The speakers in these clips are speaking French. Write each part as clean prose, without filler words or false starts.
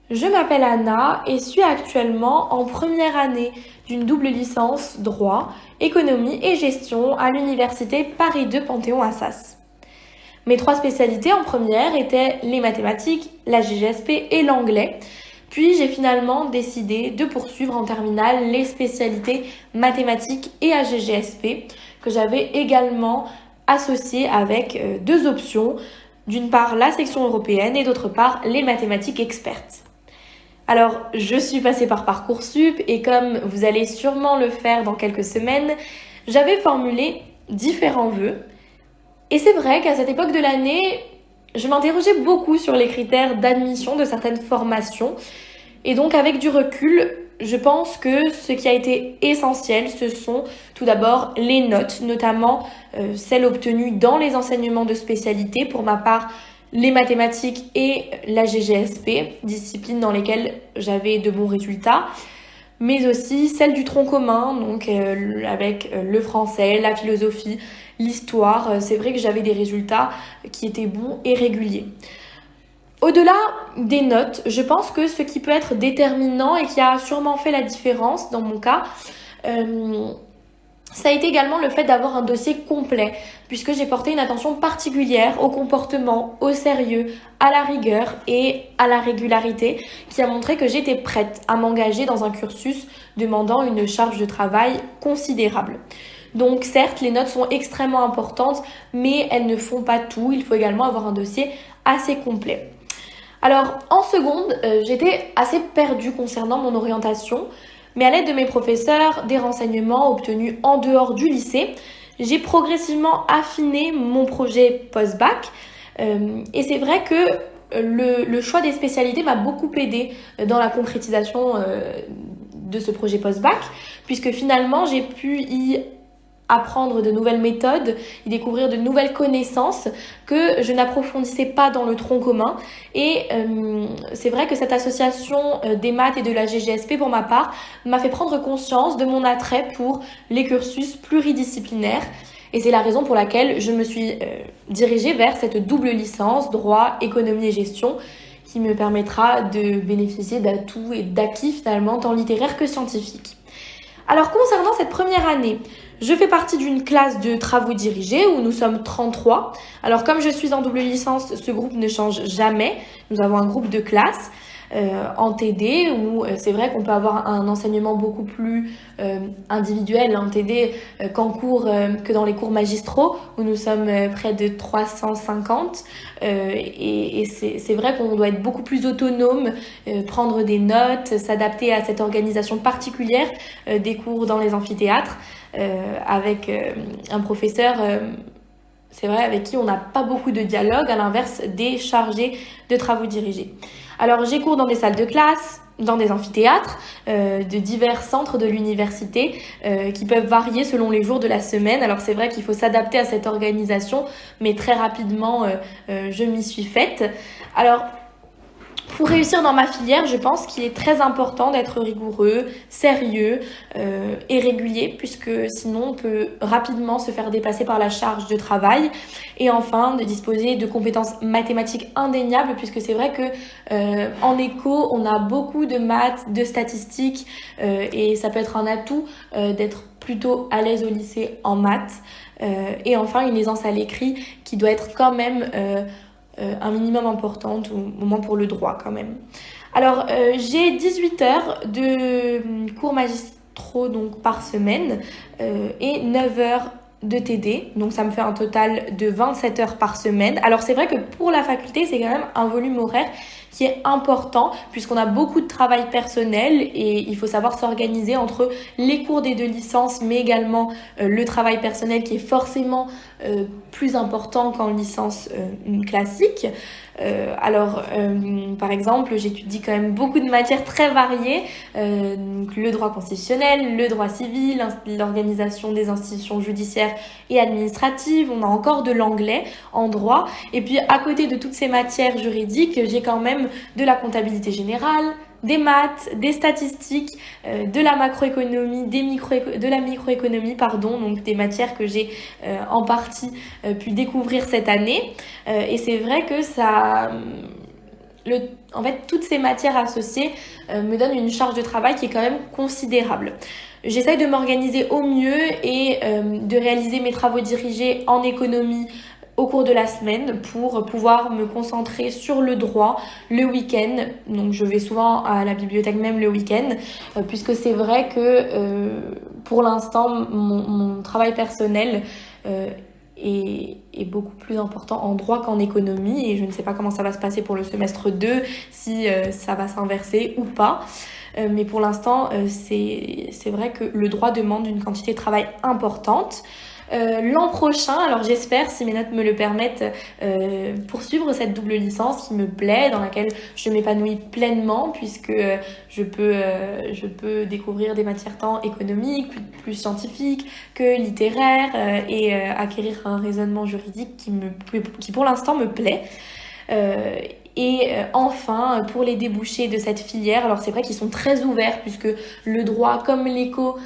Je m'appelle Anna et suis actuellement en première année d'une double licence droit, économie et gestion à l'université Paris 2 Panthéon-Assas. Mes trois spécialités en première étaient les mathématiques, la GGSP et l'anglais. Puis j'ai finalement décidé de poursuivre en terminale les spécialités mathématiques et AGGSP que j'avais également associées avec deux options. D'une part la section européenne et d'autre part les mathématiques expertes. Alors, je suis passée par Parcoursup et comme vous allez sûrement le faire dans quelques semaines, j'avais formulé différents vœux. Et c'est vrai qu'à cette époque de l'année, je m'interrogeais beaucoup sur les critères d'admission de certaines formations. Et donc, avec du recul, je pense que ce qui a été essentiel, ce sont tout d'abord les notes, notamment celles obtenues dans les enseignements de spécialité. Pour ma part, les mathématiques et la GGSP, disciplines dans lesquelles j'avais de bons résultats, mais aussi celles du tronc commun, donc avec le français, la philosophie, l'histoire. C'est vrai que j'avais des résultats qui étaient bons et réguliers. Au-delà des notes, je pense que ce qui peut être déterminant et qui a sûrement fait la différence dans mon cas, euh, ça a été également le fait d'avoir un dossier complet, puisque j'ai porté une attention particulière au comportement, au sérieux, à la rigueur et à la régularité, qui a montré que j'étais prête à m'engager dans un cursus demandant une charge de travail considérable. Donc certes, les notes sont extrêmement importantes, mais elles ne font pas tout. Il faut également avoir un dossier assez complet. Alors en seconde, j'étais assez perdue concernant mon orientation. Mais à l'aide de mes professeurs, des renseignements obtenus en dehors du lycée, j'ai progressivement affiné mon projet post-bac. Et c'est vrai que le choix des spécialités m'a beaucoup aidé dans la concrétisation de ce projet post-bac, puisque finalement j'ai pu y apprendre de nouvelles méthodes, y découvrir de nouvelles connaissances que je n'approfondissais pas dans le tronc commun. Et c'est vrai que cette association des maths et de la GGSP, pour ma part, m'a fait prendre conscience de mon attrait pour les cursus pluridisciplinaires. Et c'est la raison pour laquelle je me suis dirigée vers cette double licence, droit, économie et gestion, qui me permettra de bénéficier d'atouts et d'acquis finalement, tant littéraires que scientifiques. Alors concernant cette première année, je fais partie d'une classe de travaux dirigés où nous sommes 33. Alors comme je suis en double licence, ce groupe ne change jamais. Nous avons un groupe de classe en TD où c'est vrai qu'on peut avoir un enseignement beaucoup plus individuel en TD qu'en cours, que dans les cours magistraux où nous sommes près de 350 et c'est vrai qu'on doit être beaucoup plus autonome, prendre des notes, s'adapter à cette organisation particulière des cours dans les amphithéâtres avec un professeur c'est vrai, avec qui on n'a pas beaucoup de dialogue, à l'inverse des chargés de travaux dirigés. Alors j'ai cours dans des salles de classe, dans des amphithéâtres, de divers centres de l'université qui peuvent varier selon les jours de la semaine. Alors c'est vrai qu'il faut s'adapter à cette organisation, mais très rapidement je m'y suis faite. Alors pour réussir dans ma filière, je pense qu'il est très important d'être rigoureux, sérieux et régulier, puisque sinon on peut rapidement se faire dépasser par la charge de travail. Et enfin, de disposer de compétences mathématiques indéniables, puisque c'est vrai que en éco, on a beaucoup de maths, de statistiques, et ça peut être un atout d'être plutôt à l'aise au lycée en maths. Et enfin, une aisance à l'écrit qui doit être quand même un minimum important, au moins pour le droit quand même. Alors, j'ai 18 heures de cours magistraux donc, par semaine et 9 heures de TD, donc ça me fait un total de 27 heures par semaine. Alors c'est vrai que pour la faculté, c'est quand même un volume horaire qui est important puisqu'on a beaucoup de travail personnel et il faut savoir s'organiser entre les cours des deux licences mais également le travail personnel qui est forcément plus important qu'en licence classique. Par exemple, j'étudie quand même beaucoup de matières très variées, donc le droit constitutionnel, le droit civil, l'organisation des institutions judiciaires et administratives, on a encore de l'anglais en droit, et puis à côté de toutes ces matières juridiques, j'ai quand même de la comptabilité générale, des maths, des statistiques, de la macroéconomie, de la microéconomie, pardon, donc des matières que j'ai en partie pu découvrir cette année. Et c'est vrai que en fait, toutes ces matières associées me donnent une charge de travail qui est quand même considérable. J'essaye de m'organiser au mieux et de réaliser mes travaux dirigés en économie au cours de la semaine pour pouvoir me concentrer sur le droit le week-end. Donc je vais souvent à la bibliothèque même le week-end puisque c'est vrai que pour l'instant mon travail personnel est beaucoup plus important en droit qu'en économie et je ne sais pas comment ça va se passer pour le semestre 2, si ça va s'inverser ou pas. Mais pour l'instant, c'est vrai que le droit demande une quantité de travail importante. L'an prochain, alors j'espère, si mes notes me le permettent, poursuivre cette double licence qui me plaît, dans laquelle je m'épanouis pleinement, puisque je peux découvrir des matières tant économiques, plus scientifiques que littéraires, et acquérir un raisonnement juridique qui pour l'instant me plaît. Enfin, pour les débouchés de cette filière, alors c'est vrai qu'ils sont très ouverts puisque le droit comme l'éco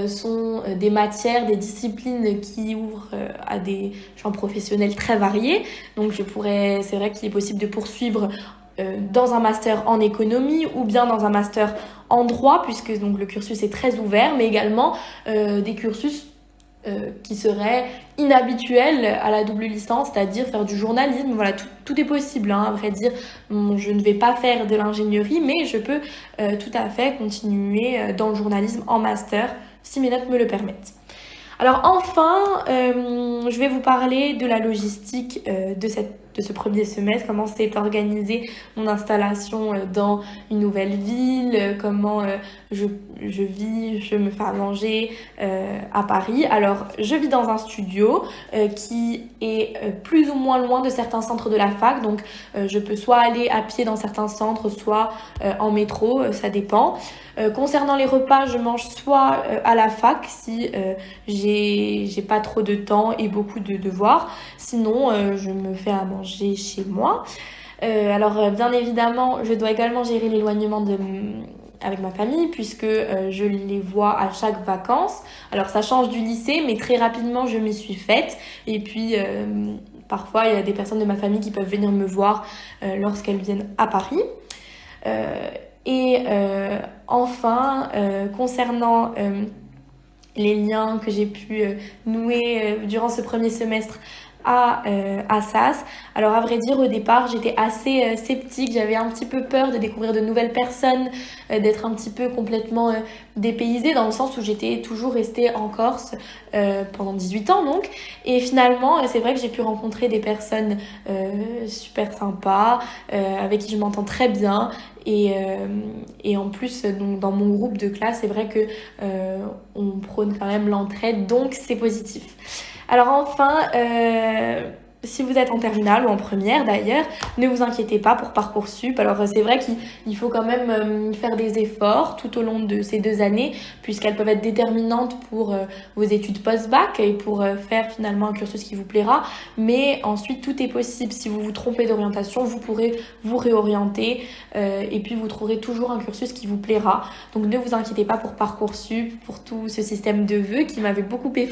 sont des matières, des disciplines qui ouvrent à des champs professionnels très variés. Donc c'est vrai qu'il est possible de poursuivre dans un master en économie ou bien dans un master en droit puisque donc le cursus est très ouvert, mais également des cursus qui serait inhabituel à la double licence, c'est-à-dire faire du journalisme. Voilà, tout est possible, hein, à vrai dire. Je ne vais pas faire de l'ingénierie, mais je peux tout à fait continuer dans le journalisme en master, si mes notes me le permettent. Alors enfin, je vais vous parler de la logistique de ce premier semestre, comment s'est organisée mon installation dans une nouvelle ville, comment je vis, je me fais à manger à Paris. Alors, je vis dans un studio qui est plus ou moins loin de certains centres de la fac, donc je peux soit aller à pied dans certains centres, soit en métro, ça dépend. Concernant les repas, je mange soit à la fac si j'ai pas trop de temps et beaucoup de devoirs. Sinon, je me fais à manger chez moi. Alors, bien évidemment, je dois également gérer l'éloignement avec ma famille puisque je les vois à chaque vacances. Alors, ça change du lycée, mais très rapidement, je m'y suis faite. Et puis, parfois, il y a des personnes de ma famille qui peuvent venir me voir lorsqu'elles viennent à Paris. Enfin, concernant les liens que j'ai pu nouer durant ce premier semestre à SAS. Alors à vrai dire, au départ, j'étais assez sceptique, j'avais un petit peu peur de découvrir de nouvelles personnes, d'être un petit peu complètement dépaysée dans le sens où j'étais toujours restée en Corse pendant 18 ans donc. Et finalement, c'est vrai que j'ai pu rencontrer des personnes super sympas, avec qui je m'entends très bien. Et en plus, donc, dans mon groupe de classe, c'est vrai que on prône quand même l'entraide, donc c'est positif. Alors enfin, si vous êtes en terminale ou en première d'ailleurs, ne vous inquiétez pas pour Parcoursup. Alors c'est vrai qu'il faut quand même faire des efforts tout au long de ces 2 années puisqu'elles peuvent être déterminantes pour vos études post-bac et pour faire finalement un cursus qui vous plaira. Mais ensuite tout est possible. Si vous vous trompez d'orientation, vous pourrez vous réorienter et puis vous trouverez toujours un cursus qui vous plaira. Donc ne vous inquiétez pas pour Parcoursup, pour tout ce système de vœux qui m'avait beaucoup effrayée